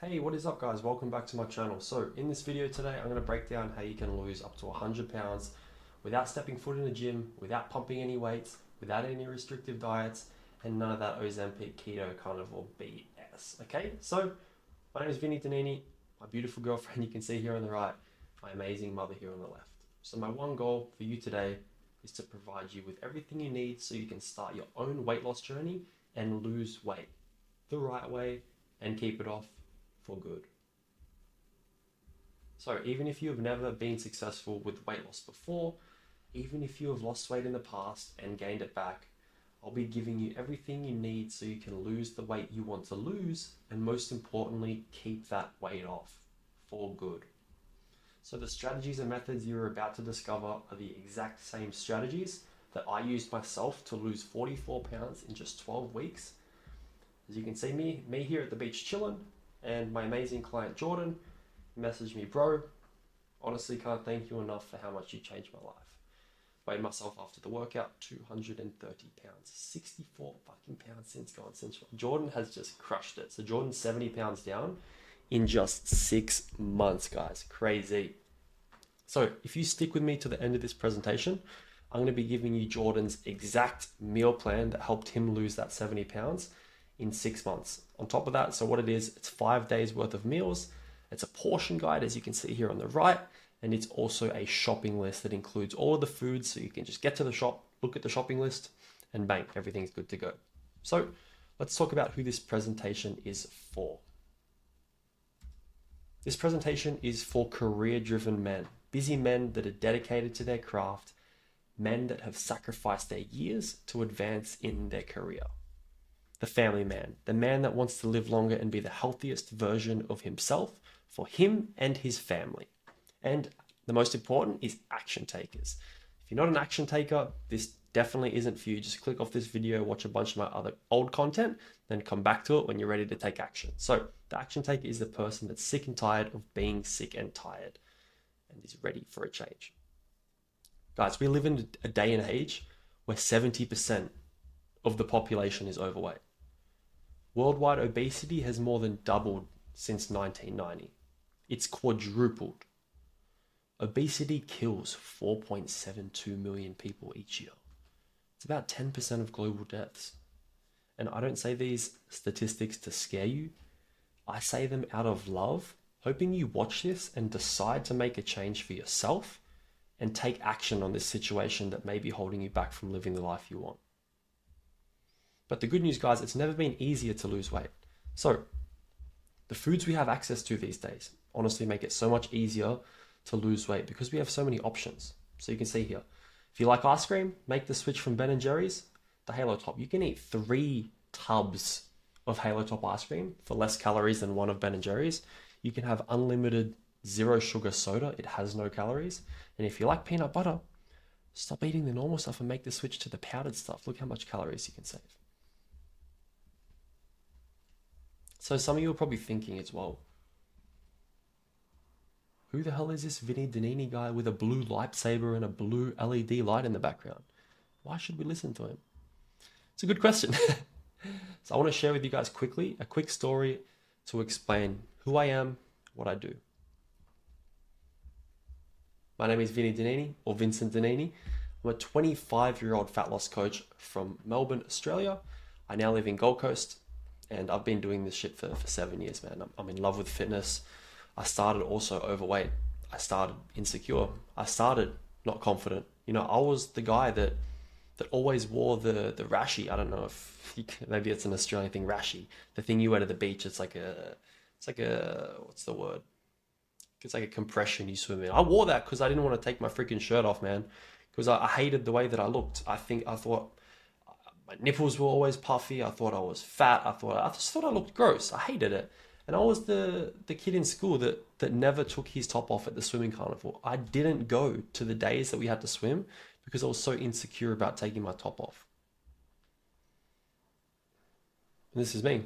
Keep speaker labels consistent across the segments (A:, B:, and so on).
A: Hey, what is up guys? Welcome back to my channel. So in this video today, I'm going to break down how you can lose up to 100 pounds without stepping foot in the gym, without pumping any weights, without any restrictive diets, and none of that Ozempic keto carnivore BS. Okay, so my name is Vinnie Danini, my beautiful girlfriend you can see here on the right, my amazing mother here on the left. So my one goal for you today is to provide you with everything you need so you can start your own weight loss journey and lose weight the right way and keep it off for good. So even if you have never been successful with weight loss before, even if you have lost weight in the past and gained it back, I'll be giving you everything you need so you can lose the weight you want to lose, and most importantly, keep that weight off for good. So the strategies and methods you're about to discover are the exact same strategies that I used myself to lose 44 pounds in just 12 weeks. As you can see me here at the beach chilling, and my amazing client Jordan messaged me, bro, honestly can't thank you enough for how much you changed my life. Weighed myself after the workout, 230 pounds, 64 fucking pounds since gone. Since Jordan has just crushed it. So Jordan's 70 pounds down in just 6 months, guys. Crazy. So if you stick with me to the end of this presentation, I'm going to be giving you Jordan's exact meal plan that helped him lose that 70 pounds in 6 months. On top of that, so what it is, it's 5 days worth of meals. It's a portion guide, as you can see here on the right, and it's also a shopping list that includes all of the foods, so you can just get to the shop, look at the shopping list, and bang, everything's good to go. So let's talk about who this presentation is for. This presentation is for career-driven men, busy men that are dedicated to their craft, men that have sacrificed their years to advance in their career. The family man, the man that wants to live longer and be the healthiest version of himself for him and his family. And the most important is action takers. If you're not an action taker, this definitely isn't for you. Just click off this video, watch a bunch of my other old content, then come back to it when you're ready to take action. So the action taker is the person that's sick and tired of being sick and tired and is ready for a change. Guys, we live in a day and age where 70% of the population is overweight. Worldwide obesity has more than doubled since 1990. It's quadrupled. Obesity kills 4.72 million people each year. It's about 10% of global deaths. And I don't say these statistics to scare you. I say them out of love, hoping you watch this and decide to make a change for yourself and take action on this situation that may be holding you back from living the life you want. But the good news, guys, it's never been easier to lose weight. So the foods we have access to these days honestly make it so much easier to lose weight because we have so many options. So you can see here, if you like ice cream, make the switch from Ben & Jerry's to Halo Top. You can eat 3 tubs of Halo Top ice cream for less calories than one of Ben & Jerry's. You can have unlimited 0 sugar soda. It has no calories. And if you like peanut butter, stop eating the normal stuff and make the switch to the powdered stuff. Look how much calories you can save. So some of you are probably thinking as well, who the hell is this Vinnie Danini guy with a blue lightsaber and a blue LED light in the background? Why should we listen to him? It's a good question. So I want to share with you guys quickly a quick story to explain who I am, what I do. My name is Vinnie Danini, or Vincent Danini. I'm a 25-year-old fat loss coach from Melbourne, Australia. I now live in Gold Coast. And I've been doing this shit for 7 years, man. I'm in love with fitness. I started also overweight. I started insecure. I started not confident. You know, I was the guy that always wore the rashi. I don't know if maybe it's an Australian thing, rashi. The thing you wear to the beach. It's like a what's the word? It's like a compression you swim in. I wore that because I didn't want to take my freaking shirt off, man. Because I hated the way that I looked. I thought my nipples were always puffy. I thought I was fat. I just thought I looked gross. I hated it. And I was the kid in school that never took his top off at the swimming carnival. I didn't go to the days that we had to swim because I was so insecure about taking my top off. And this is me.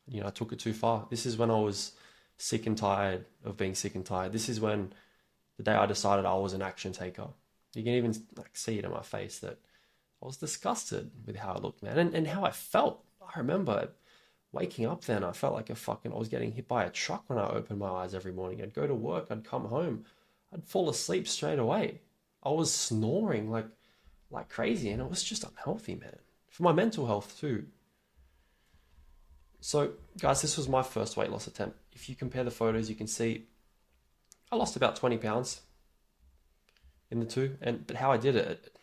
A: You know, I took it too far. This is when I was sick and tired of being sick and tired. This is when the day I decided I was an action taker. You can even see it in my face that I was disgusted with how I looked, man, and how I felt. I remember waking up then, I felt like I was getting hit by a truck when I opened my eyes every morning. I'd go to work, I'd come home, I'd fall asleep straight away. I was snoring like crazy, and it was just unhealthy, man. For my mental health too. So, guys, this was my first weight loss attempt. If you compare the photos, you can see I lost about 20 pounds in the two. But how I did it,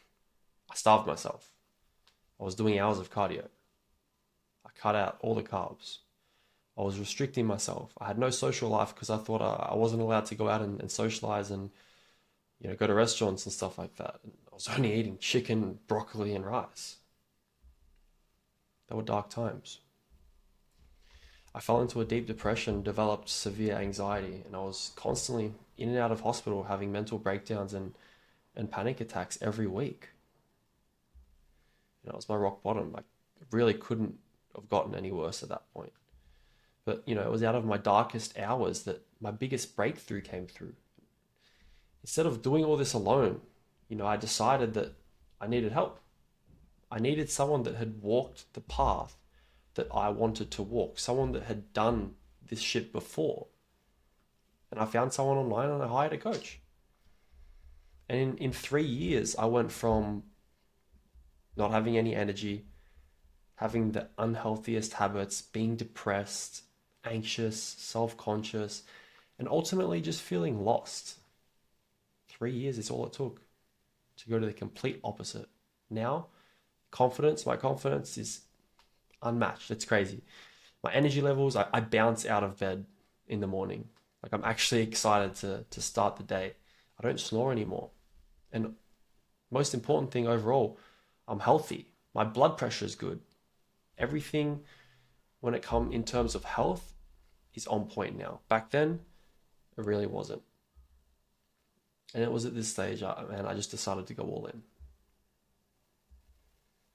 A: I starved myself. I was doing hours of cardio. I cut out all the carbs. I was restricting myself. I had no social life because I thought I wasn't allowed to go out and socialize and go to restaurants and stuff like that. And I was only eating chicken, broccoli, and rice. They were dark times. I fell into a deep depression, developed severe anxiety, and I was constantly in and out of hospital having mental breakdowns and panic attacks every week. It was my rock bottom. I really couldn't have gotten any worse at that point. But, it was out of my darkest hours that my biggest breakthrough came through. Instead of doing all this alone, I decided that I needed help. I needed someone that had walked the path that I wanted to walk, someone that had done this shit before. And I found someone online and I hired a coach. And in 3 years, I went from not having any energy, having the unhealthiest habits, being depressed, anxious, self-conscious, and ultimately just feeling lost. 3 years is all it took to go to the complete opposite. Now, my confidence is unmatched. It's crazy. My energy levels, I bounce out of bed in the morning. Like, I'm actually excited to start the day. I don't snore anymore. And most important thing overall, I'm healthy. My blood pressure is good. Everything when it comes in terms of health is on point now. Back then, it really wasn't. And it was at this stage, I just decided to go all in.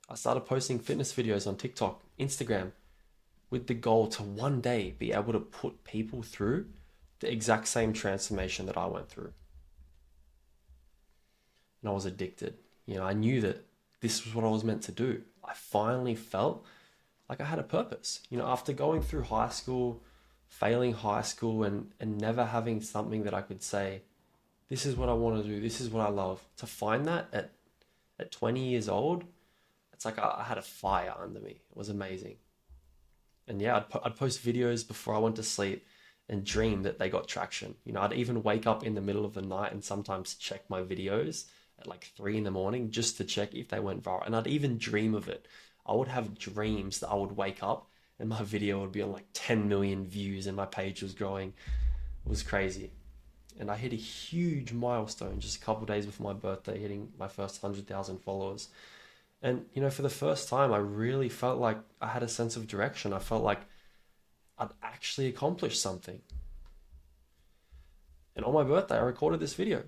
A: I started posting fitness videos on TikTok, Instagram, with the goal to one day be able to put people through the exact same transformation that I went through. And I was addicted. I knew that this was what I was meant to do. I finally felt like I had a purpose. After going through high school, failing high school, and never having something that I could say, this is what I want to do, this is what I love. To find that at 20 years old, it's like I had a fire under me. It was amazing. And yeah, I'd post videos before I went to sleep and dream that they got traction. I'd even wake up in the middle of the night and sometimes check my videos at like 3 a.m. just to check if they went viral. And I'd even dream of it. I would have dreams that I would wake up and my video would be on like 10 million views and my page was growing. It was crazy. And I hit a huge milestone just a couple of days before my birthday, hitting my first 100,000 followers. And, for the first time, I really felt like I had a sense of direction. I felt like I'd actually accomplished something. And on my birthday, I recorded this video.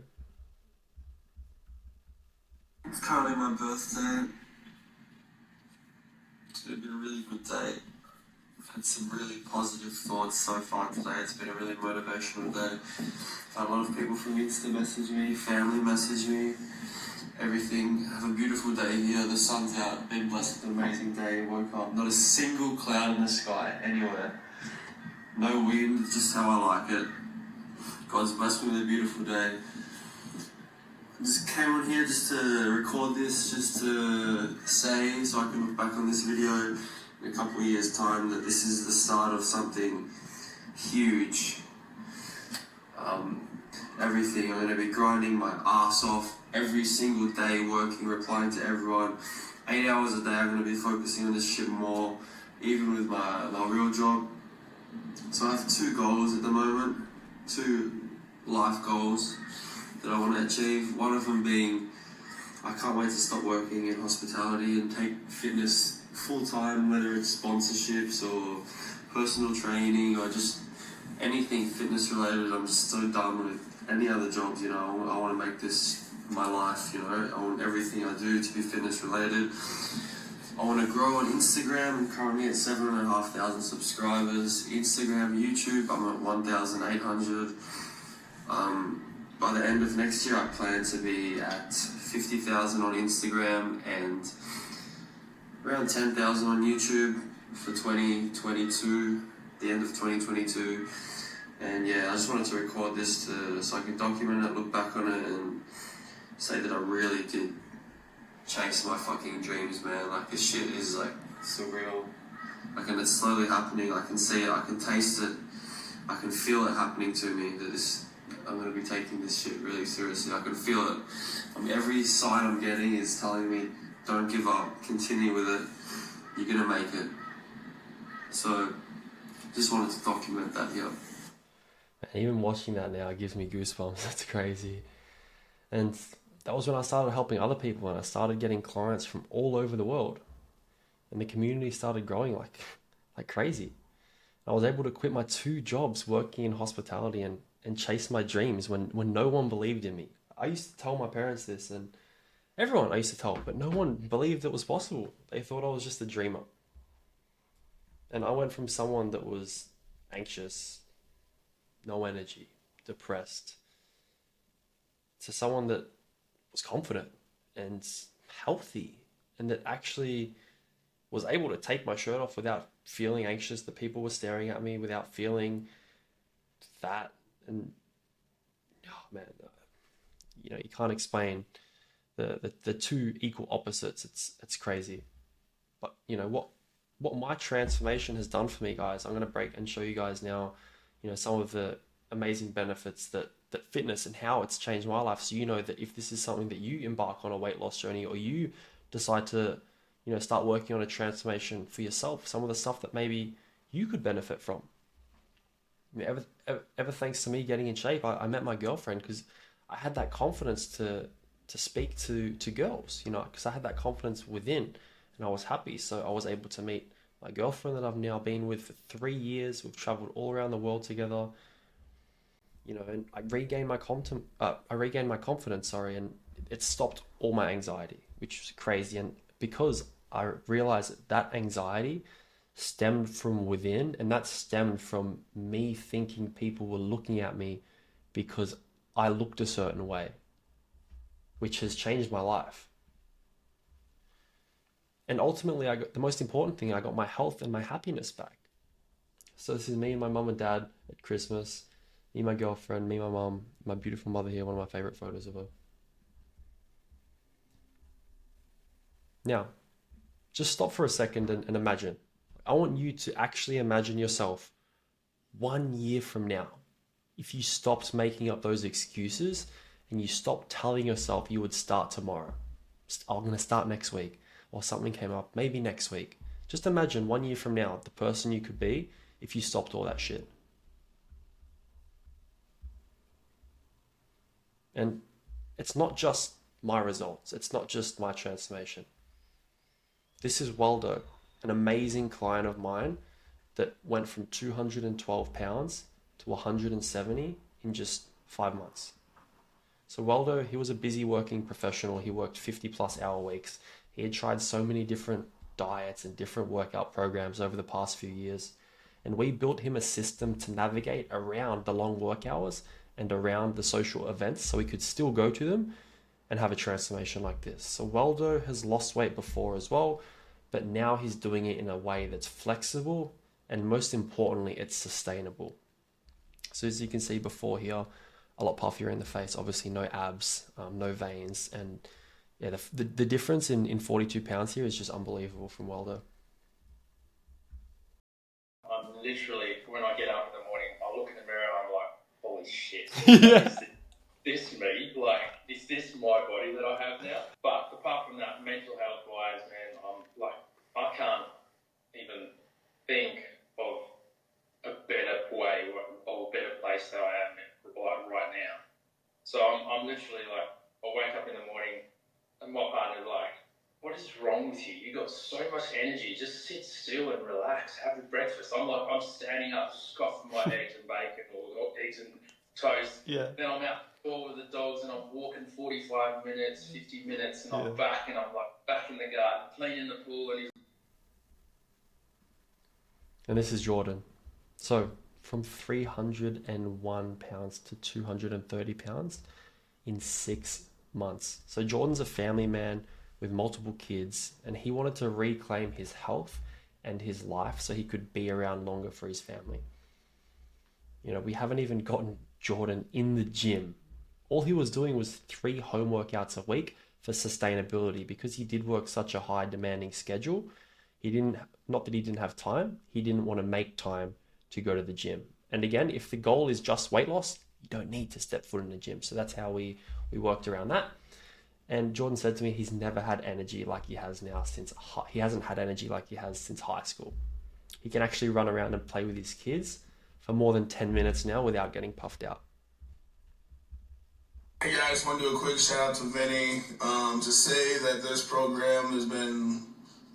B: It's currently my birthday. It's been a really good day. I've had some really positive thoughts so far today. It's been a really motivational day. A lot of people from Insta message me, family message me. Everything. Have a beautiful day here. The sun's out. Been blessed with an amazing day. Woke up. Not a single cloud in the sky anywhere. No wind. Just how I like it. God's blessed me with a beautiful day. I just came on here just to record this, just to say, so I can look back on this video in a couple of years' time, that this is the start of something huge. Everything. I'm going to be grinding my ass off every single day, working, replying to everyone. 8 hours a day, I'm going to be focusing on this shit more, even with my real job. So I have 2 goals at the moment, 2 life goals that I want to achieve. One of them being, I can't wait to stop working in hospitality and take fitness full-time, whether it's sponsorships or personal training or just anything fitness related. I'm just so done with any other jobs, I want to make this my life, I want everything I do to be fitness related. I want to grow on Instagram. I'm currently at 7,500 subscribers. Instagram, YouTube, I'm at 1,800. By the end of next year, I plan to be at 50,000 on Instagram and around 10,000 on YouTube. for 2022, the end of 2022. And yeah, I just wanted to record this so I can document it, look back on it, and say that I really did chase my fucking dreams, man. Like, this shit is like surreal. Like, and it's slowly happening. I can see it, I can taste it, I can feel it happening to me. I'm gonna be taking this shit really seriously. I can feel it. Every sign I'm getting is telling me, don't give up, continue with it. You're gonna make it. So, just wanted to document that here.
A: And even watching that now gives me goosebumps. That's crazy. And that was when I started helping other people and I started getting clients from all over the world. And the community started growing like crazy. I was able to quit my 2 jobs working in hospitality and chase my dreams when no one believed in me. I used to tell my parents this, and everyone I used to tell, but no one believed it was possible. They thought I was just a dreamer. And I went from someone that was anxious, no energy, depressed, to someone that was confident and healthy and that actually was able to take my shirt off without feeling anxious that people were staring at me, without feeling fat. And oh man, you can't explain the 2 equal opposites. It's crazy. But what my transformation has done for me, guys, I'm going to break and show you guys now, some of the amazing benefits that fitness and how it's changed my life. So that if this is something that you embark on a weight loss journey, or you decide to, start working on a transformation for yourself, some of the stuff that maybe you could benefit from. Ever thanks to me getting in shape, I met my girlfriend because I had that confidence to speak to girls, because I had that confidence within and I was happy. So I was able to meet my girlfriend that I've now been with for 3 years. We've traveled all around the world together, and I regained my confidence, and it stopped all my anxiety, which was crazy. And because I realized that anxiety stemmed from within, and that stemmed from me thinking people were looking at me because I looked a certain way, which has changed my life. And ultimately, the most important thing, I got my health and my happiness back. So this is me and my mum and dad at Christmas, me, my girlfriend, me, my mum, my beautiful mother here, one of my favorite photos of her. Now, just stop for a second and imagine. I want you to actually imagine yourself 1 year from now. If you stopped making up those excuses and you stopped telling yourself you would start tomorrow. I'm going to start next week, or something came up, maybe next week. Just imagine 1 year from now, the person you could be if you stopped all that shit. And it's not just my results. It's not just my transformation. This is Waldo, an amazing client of mine that went from 212 pounds to 170 in just 5 months. So Waldo, he was a busy working professional. He worked 50+ hour weeks. He had tried so many different diets and different workout programs over the past few years. And we built him a system to navigate around the long work hours and around the social events so he could still go to them and have a transformation like this. So Waldo has lost weight before as well, but now he's doing it in a way that's flexible and most importantly, it's sustainable. So as you can see before here, a lot puffier in the face, obviously no abs, no veins, and yeah, the difference in 42 pounds here is just unbelievable from Waldo.
C: I'm literally, when I get up in the morning, I look in the mirror and I'm like, holy shit.
A: Yeah.
C: Is this me? Like, is this my body that I have now? But apart from that, mental health wise, man, I'm like, I can't even think of a better way or a better place that I am like right now. So I'm literally like, I wake up in the morning and my partner's like, what is wrong with you? You got so much energy. Just sit still and relax. Have your breakfast. I'm standing up, scoffing my eggs and bacon or eggs and toast.
A: Yeah.
C: Then I'm out with the dogs and I'm walking 45 minutes, 50 minutes, and I'm
A: Yeah.
C: back and I'm like back in the garden, playing in the pool,
A: And this is Jordan. So from 301 pounds to 230 pounds in 6 months. So Jordan's a family man with multiple kids, and he wanted to reclaim his health and his life so he could be around longer for his family. You know, we haven't even gotten Jordan in the gym. All he was doing was 3 home workouts a week for sustainability, because he did work such a high demanding schedule. Not that he didn't have time, he didn't want to make time to go to the gym. And again, if the goal is just weight loss, you don't need to step foot in the gym. So that's how we worked around that. And Jordan said to me, he's never had energy like he has now he hasn't had energy like he has since high school. He can actually run around and play with his kids for more than 10 minutes now without getting puffed out.
D: Hey guys, want to do a quick shout out to Vinnie. To say that this program has been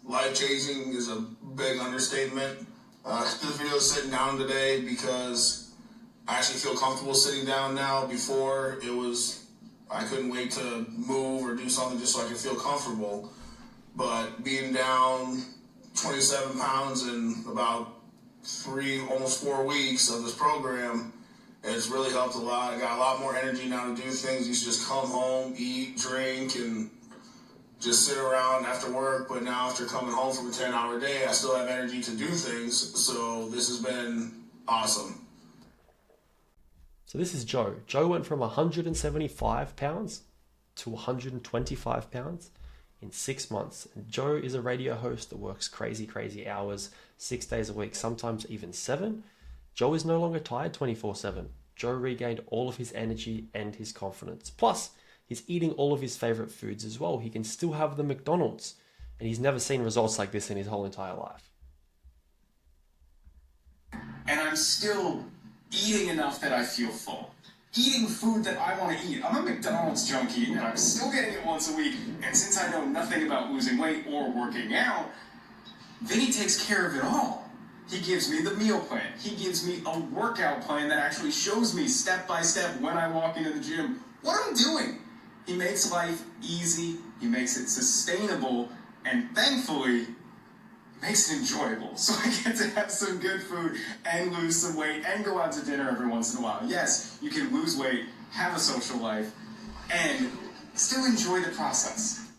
D: life-changing is a big understatement. This video is sitting down today because I actually feel comfortable sitting down now. Before, I couldn't wait to move or do something just so I could feel comfortable. But being down 27 pounds in about almost 4 weeks of this program, it's really helped a lot. I got a lot more energy now to do things. You should just come home, eat, drink, and just sit around after work. But now after coming home from a 10-hour day, I still have energy to do things. So this has been awesome.
A: So this is Joe. Joe went from 175 pounds to 125 pounds in 6 months. And Joe is a radio host that works crazy hours, 6 days a week, sometimes even 7. Joe is no longer tired 24/7. Joe regained all of his energy and his confidence. Plus, he's eating all of his favorite foods as well. He can still have the McDonald's, and he's never seen results like this in his whole entire life.
E: And I'm still eating enough that I feel full. Eating food that I want to eat. I'm a McDonald's junkie, and I'm still getting it once a week. And since I know nothing about losing weight or working out, Vinny takes care of it all. He gives me the meal plan. He gives me a workout plan that actually shows me step by step when I walk into the gym what I'm doing. He makes life easy. He makes it sustainable. And thankfully, makes it enjoyable. So I get to have some good food and lose some weight and go out to dinner every once in a while. Yes, you can lose weight, have a social life, and still enjoy the process.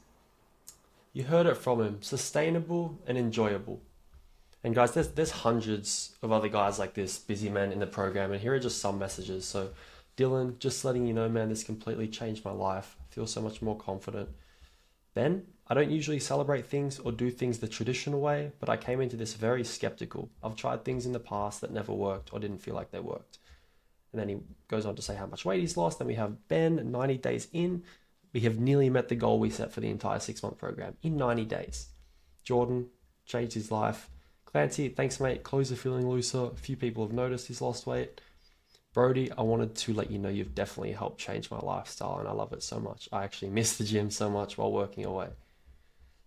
A: You heard it from him. Sustainable and enjoyable. And guys, there's hundreds of other guys like this, busy men in the program, and here are just some messages. So Dylan, just letting you know, man, this completely changed my life. I feel so much more confident. Ben, I don't usually celebrate things or do things the traditional way, but I came into this very skeptical. I've tried things in the past that never worked or didn't feel like they worked. And then he goes on to say how much weight he's lost. Then we have Ben, 90 days in. We have nearly met the goal we set for the entire 6-month program in 90 days. Jordan changed his life. Clancy, thanks mate, clothes are feeling looser. A few people have noticed he's lost weight. Brody, I wanted to let you know you've definitely helped change my lifestyle and I love it so much. I actually miss the gym so much while working away.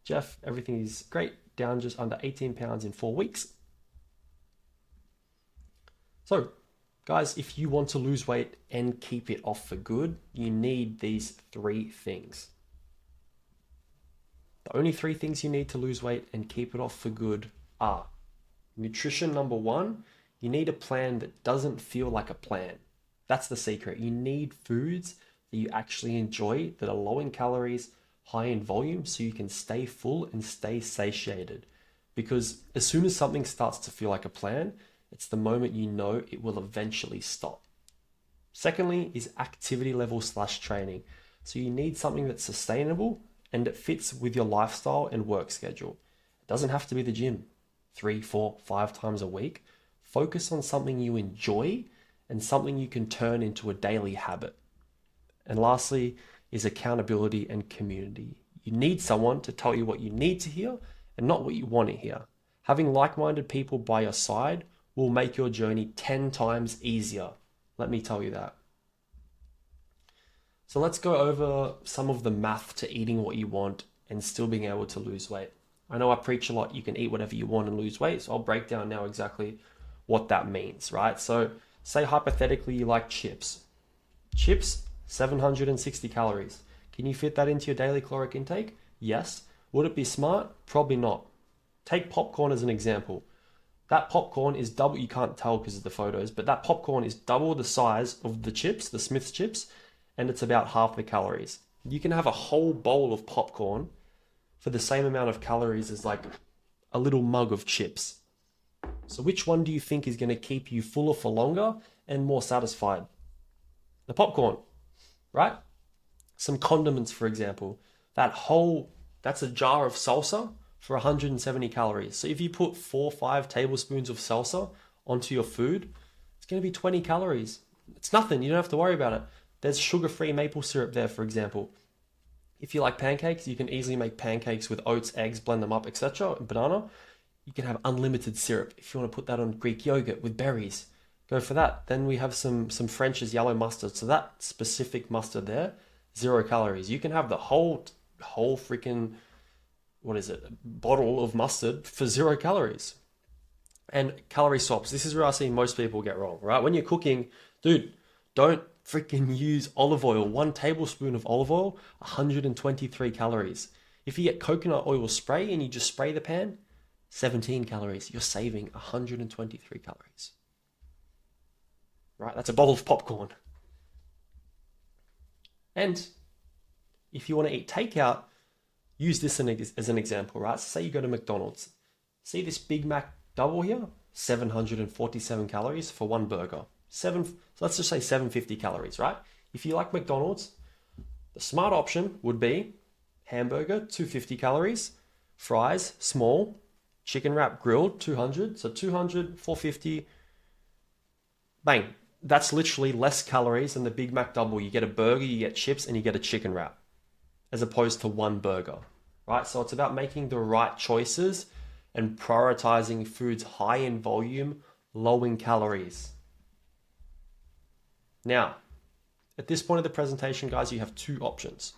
A: Jeff, everything is great, down just under 18 pounds in 4 weeks. So, guys, if you want to lose weight and keep it off for good, you need these 3 things. The only 3 things you need to lose weight and keep it off for good are nutrition, number 1. You need a plan that doesn't feel like a plan. That's the secret. You need foods that you actually enjoy, that are low in calories, high in volume, so you can stay full and stay satiated. Because as soon as something starts to feel like a plan, it's the moment you know it will eventually stop. Secondly is activity level / training. So you need something that's sustainable and it fits with your lifestyle and work schedule. It doesn't have to be the gym 3, 4, 5 times a week. Focus on something you enjoy and something you can turn into a daily habit. And lastly is accountability and community. You need someone to tell you what you need to hear and not what you want to hear. Having like-minded people by your side will make your journey 10 times easier. Let me tell you that. So let's go over some of the math to eating what you want and still being able to lose weight. I know I preach a lot, you can eat whatever you want and lose weight, so I'll break down now exactly what that means, right? So say hypothetically you like chips. Chips, 760 calories. Can you fit that into your daily caloric intake? Yes. Would it be smart? Probably not. Take popcorn as an example. That popcorn is double, you can't tell because of the photos, but that popcorn is double the size of the chips, the Smith's chips, and it's about half the calories. You can have a whole bowl of popcorn for the same amount of calories as like a little mug of chips. So which one do you think is going to keep you fuller for longer and more satisfied? The popcorn, right? Some condiments, for example. That's a jar of salsa for 170 calories. So if you put 4 or 5 tablespoons of salsa onto your food, it's going to be 20 calories. It's nothing. You don't have to worry about it. There's sugar-free maple syrup there, for example. If you like pancakes, you can easily make pancakes with oats, eggs, blend them up, etc. Banana. You can have unlimited syrup. If you want to put that on Greek yogurt with berries, go for that. Then we have some French's yellow mustard. So that specific mustard there, 0 calories. You can have the whole freaking, bottle of mustard for 0 calories. And calorie swaps. This is where I see most people get wrong, right? When you're cooking, dude, don't freaking use olive oil. 1 tablespoon of olive oil, 123 calories. If you get coconut oil spray and you just spray the pan, 17 calories. You're saving 123 calories. Right? That's a bowl of popcorn. And if you want to eat takeout, use this as an example, right? So say you go to McDonald's. See this Big Mac double here? 747 calories for 1 burger. So let's just say 750 calories, right? If you like McDonald's, the smart option would be hamburger, 250 calories, fries, small, chicken wrap grilled, 200. So 200, 450, bang. That's literally less calories than the Big Mac double. You get a burger, you get chips, and you get a chicken wrap, as opposed to 1 burger, right? So it's about making the right choices and prioritizing foods high in volume, low in calories. Now, at this point of the presentation, guys, you have 2 options.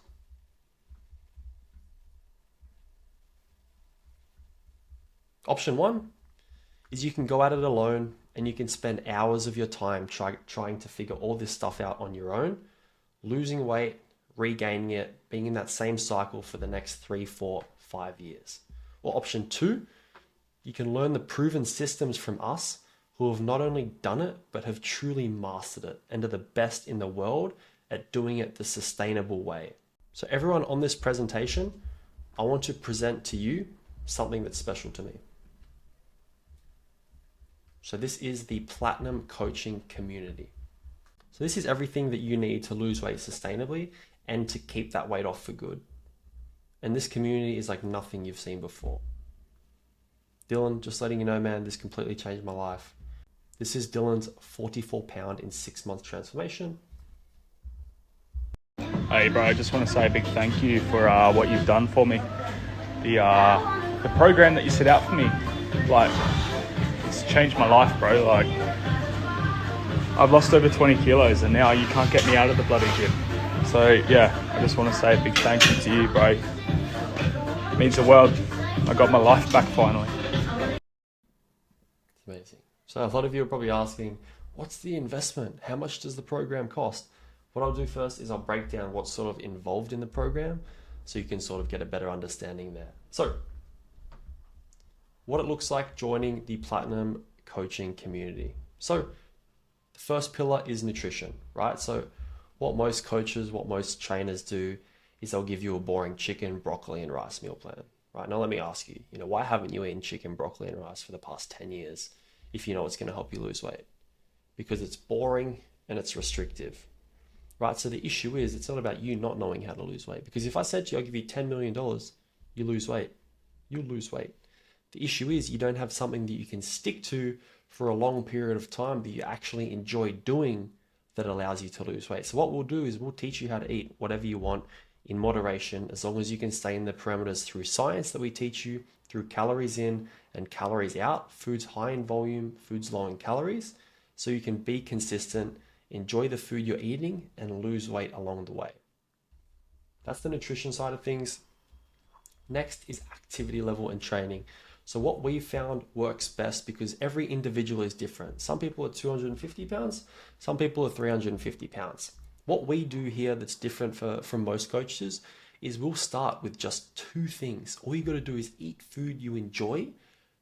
A: Option 1 is you can go at it alone and you can spend hours of your time trying to figure all this stuff out on your own, losing weight, regaining it, being in that same cycle for the next 3, 4, 5 years. Or option 2, you can learn the proven systems from us who have not only done it, but have truly mastered it and are the best in the world at doing it the sustainable way. So everyone on this presentation, I want to present to you something that's special to me. So this is the Platinum Coaching Community. So this is everything that you need to lose weight sustainably and to keep that weight off for good. And this community is like nothing you've seen before. Dylan, just letting you know, man, this completely changed my life. This is Dylan's 44-pound in 6 months transformation.
F: Hey bro, I just want to say a big thank you for what you've done for me. The program that you set out for me, like, it's changed my life, bro. Like, I've lost over 20 kilos and now you can't get me out of the bloody gym. So yeah, I just want to say a big thank you to you, bro. It means the world. I got my life back finally.
A: It's amazing. So a lot of you are probably asking, what's the investment? How much does the program cost? What I'll do first is I'll break down what's sort of involved in the program so you can sort of get a better understanding there. So what it looks like joining the Platinum Coaching Community. So the first pillar is nutrition, right? So what most coaches, what most trainers do is they'll give you a boring chicken, broccoli, and rice meal plan, right? Now let me ask you, why haven't you eaten chicken, broccoli, and rice for the past 10 years if you know it's going to help you lose weight? Because it's boring and it's restrictive, right? So the issue is it's not about you not knowing how to lose weight. Because if I said to you, I'll give you $10 million, you lose weight, you'll lose weight. The issue is you don't have something that you can stick to for a long period of time that you actually enjoy doing that allows you to lose weight. So what we'll do is we'll teach you how to eat whatever you want in moderation, as long as you can stay in the parameters through science that we teach you, through calories in and calories out, foods high in volume, foods low in calories, so you can be consistent, enjoy the food you're eating, and lose weight along the way. That's the nutrition side of things. Next is activity level and training. So what we found works best, because every individual is different. Some people are 250 pounds, some people are 350 pounds. What we do here that's different from most coaches is we'll start with just 2 things. All you got to do is eat food you enjoy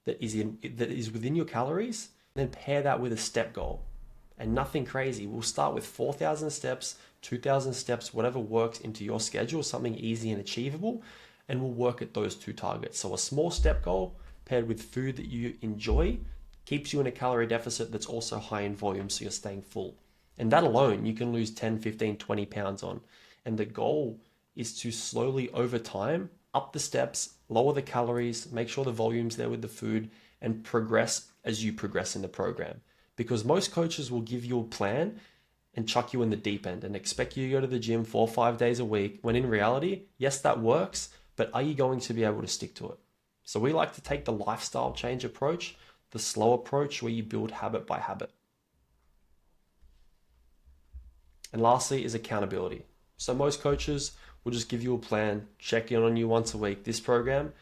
A: that is within your calories, then pair that with a step goal. And nothing crazy. We'll start with 4,000 steps, 2,000 steps, whatever works into your schedule, something easy and achievable, and we'll work at those 2 targets. So a small step goal, paired with food that you enjoy keeps you in a calorie deficit that's also high in volume, so you're staying full. And that alone, you can lose 10, 15, 20 pounds on. And the goal is to slowly, over time, up the steps, lower the calories, make sure the volume's there with the food, and progress as you progress in the program. Because most coaches will give you a plan and chuck you in the deep end and expect you to go to the gym 4 or 5 days a week, when in reality, yes, that works, but are you going to be able to stick to it? So we like to take the lifestyle change approach, the slow approach where you build habit by habit. And lastly is accountability. So most coaches will just give you a plan, check in on you once a week. This program,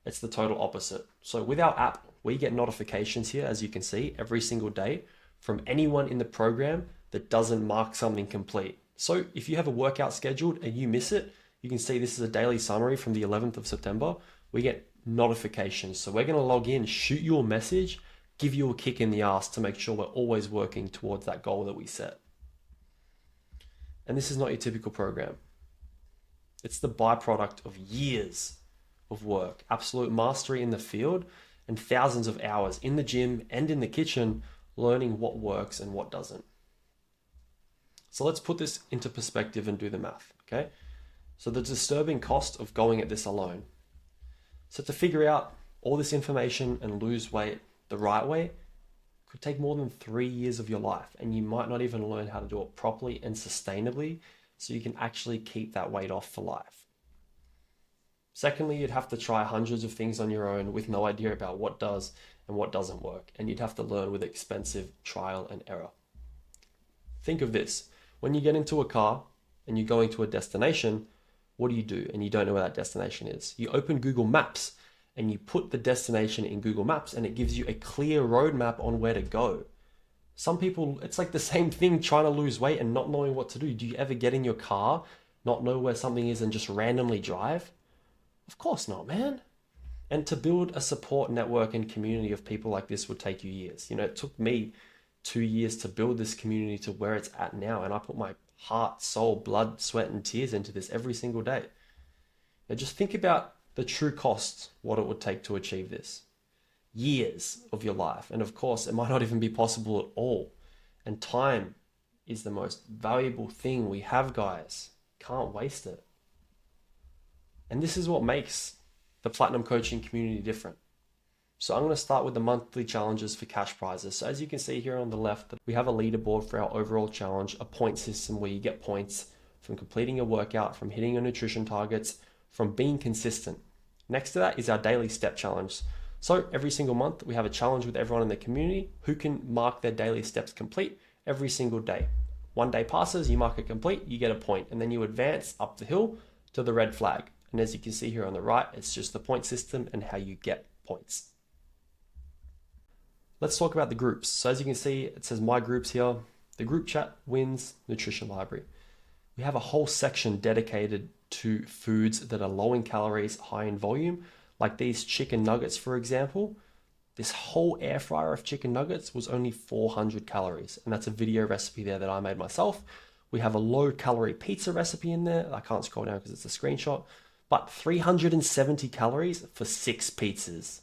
A: it's the total opposite. So with our app, we get notifications here, as you can see, every single day from anyone in the program that doesn't mark something complete. So if you have a workout scheduled and you miss it, you can see this is a daily summary from the 11th of September. We get notifications. So we're going to log in, shoot you a message, give you a kick in the ass to make sure we're always working towards that goal that we set. And this is not your typical program. It's the byproduct of years of work, absolute mastery in the field, and thousands of hours in the gym and in the kitchen learning what works and what doesn't. So let's put this into perspective and do the math, okay? So the disturbing cost of going at this alone. So to figure out all this information and lose weight the right way could take more than 3 years of your life, and you might not even learn how to do it properly and sustainably so you can actually keep that weight off for life. Secondly, you'd have to try hundreds of things on your own with no idea about what does and what doesn't work, and you'd have to learn with expensive trial and error. Think of this. When you get into a car and you're going to a destination, what do? And you don't know where that destination is. You open Google Maps and you put the destination in Google Maps and it gives you a clear roadmap on where to go. Some people, it's like the same thing trying to lose weight and not knowing what to do. Do you ever get in your car, not know where something is and just randomly drive? Of course not, man. And to build a support network and community of people like this would take you years. You know, it took me 2 years to build this community to where it's at now. And I put my heart, soul, blood, sweat, and tears into this every single day. Now just think about the true cost, what it would take to achieve this. Years of your life. And of course, it might not even be possible at all. And time is the most valuable thing we have, guys. Can't waste it. And this is what makes the Platinum Coaching community different. So I'm going to start with the monthly challenges for cash prizes. So as you can see here on the left, we have a leaderboard for our overall challenge, a point system where you get points from completing a workout, from hitting your nutrition targets, from being consistent. Next to that is our daily step challenge. So every single month we have a challenge with everyone in the community who can mark their daily steps complete every single day. 1 day passes, you mark it complete, you get a point, and then you advance up the hill to the red flag. And as you can see here on the right, it's just the point system and how you get points. Let's talk about the groups. So as you can see, it says my groups here, the group chat, wins, nutrition library. We have a whole section dedicated to foods that are low in calories, high in volume, like these chicken nuggets, for example. This whole air fryer of chicken nuggets was only 400 calories. And that's a video recipe there that I made myself. We have a low calorie pizza recipe in there. I can't scroll down because it's a screenshot, but 370 calories for 6 pizzas.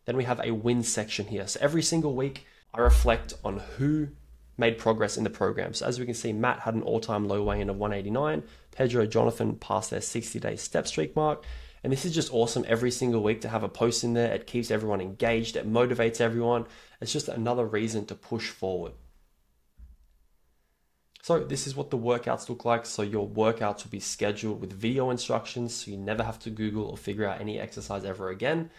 A: Then we have a win section here. So every single week I reflect on who made progress in the program. So as we can see, Matt had an all-time low weigh-in of 189. Pedro, Jonathan passed their 60-day step streak mark. And this is just awesome every single week to have a post in there. It keeps everyone engaged. It motivates everyone. It's just another reason to push forward. So this is what the workouts look like. So your workouts will be scheduled with video instructions, so you never have to Google or figure out any exercise ever again.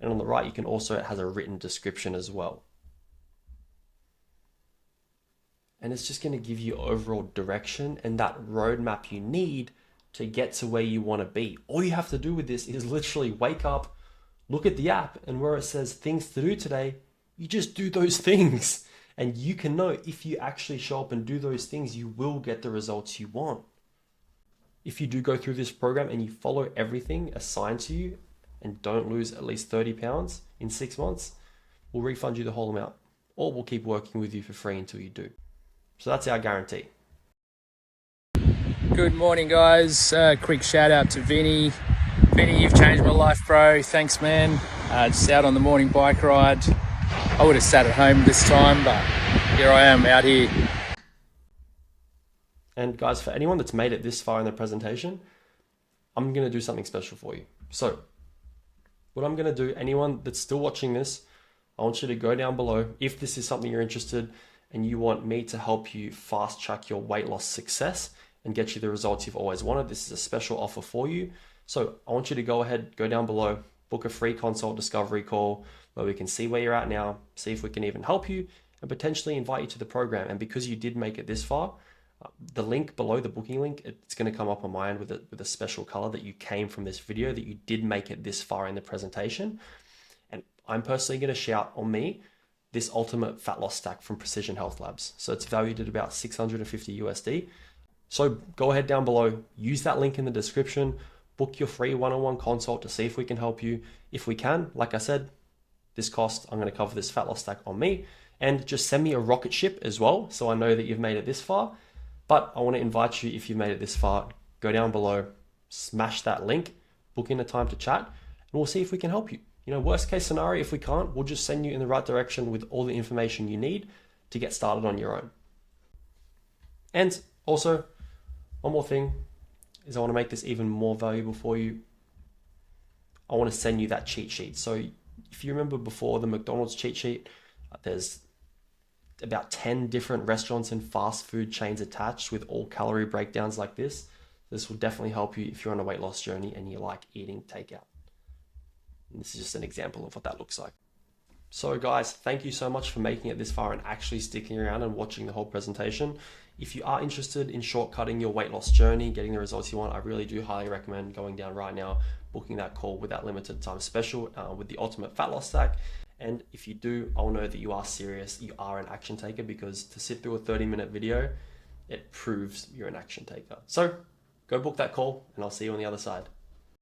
A: And on the right, you can also, it has a written description as well. And it's just going to give you overall direction and that roadmap you need to get to where you want to be. All you have to do with this is literally wake up, look at the app, and where it says things to do today, you just do those things. And you can know if you actually show up and do those things, you will get the results you want. If you do go through this program and you follow everything assigned to you and don't lose at least 30 pounds in 6 months, we'll refund you the whole amount, or we'll keep working with you for free until you do. So that's our guarantee.
G: Good morning, guys. Quick shout out to Vinnie. Vinnie, you've changed my life, bro. Thanks, man. Just out on the morning bike ride. I would have sat at home this time, but here I am out here.
A: And guys, for anyone that's made it this far in the presentation, I'm going to do something special for you. So what I'm going to do, anyone that's still watching this, I want you to go down below. If this is something you're interested and you want me to help you fast track your weight loss success and get you the results you've always wanted, this is a special offer for you. So I want you to go ahead, go down below, book a free consult discovery call where we can see where you're at now, see if we can even help you and potentially invite you to the program. And because you did make it this far, the link below, the booking link, it's going to come up on my end with a special color that you came from this video, that you did make it this far in the presentation. And I'm personally going to shout on me this ultimate fat loss stack from Precision Health Labs. So it's valued at about 650 USD. So go ahead down below, use that link in the description, book your free one-on-one consult to see if we can help you. If we can, like I said, this cost, I'm going to cover this fat loss stack on me, and just send me a rocket ship as well, so I know that you've made it this far. But I want to invite you, if you've made it this far, go down below, smash that link, book in a time to chat, and we'll see if we can help you. You know, worst case scenario, if we can't, we'll just send you in the right direction with all the information you need to get started on your own. And also, one more thing is I want to make this even more valuable for you. I want to send you that cheat sheet. So if you remember before the McDonald's cheat sheet, there's about 10 different restaurants and fast food chains attached with all calorie breakdowns like this. This will definitely help you if you're on a weight loss journey and you like eating takeout. And this is just an example of what that looks like. So guys, thank you so much for making it this far and actually sticking around and watching the whole presentation. If you are interested in shortcutting your weight loss journey, getting the results you want, I really do highly recommend going down right now, booking that call with that limited time special with the ultimate fat loss stack. And if you do, I'll know that you are serious, you are an action taker, because to sit through a 30-minute video, it proves you're an action taker. So go book that call and I'll see you on the other side.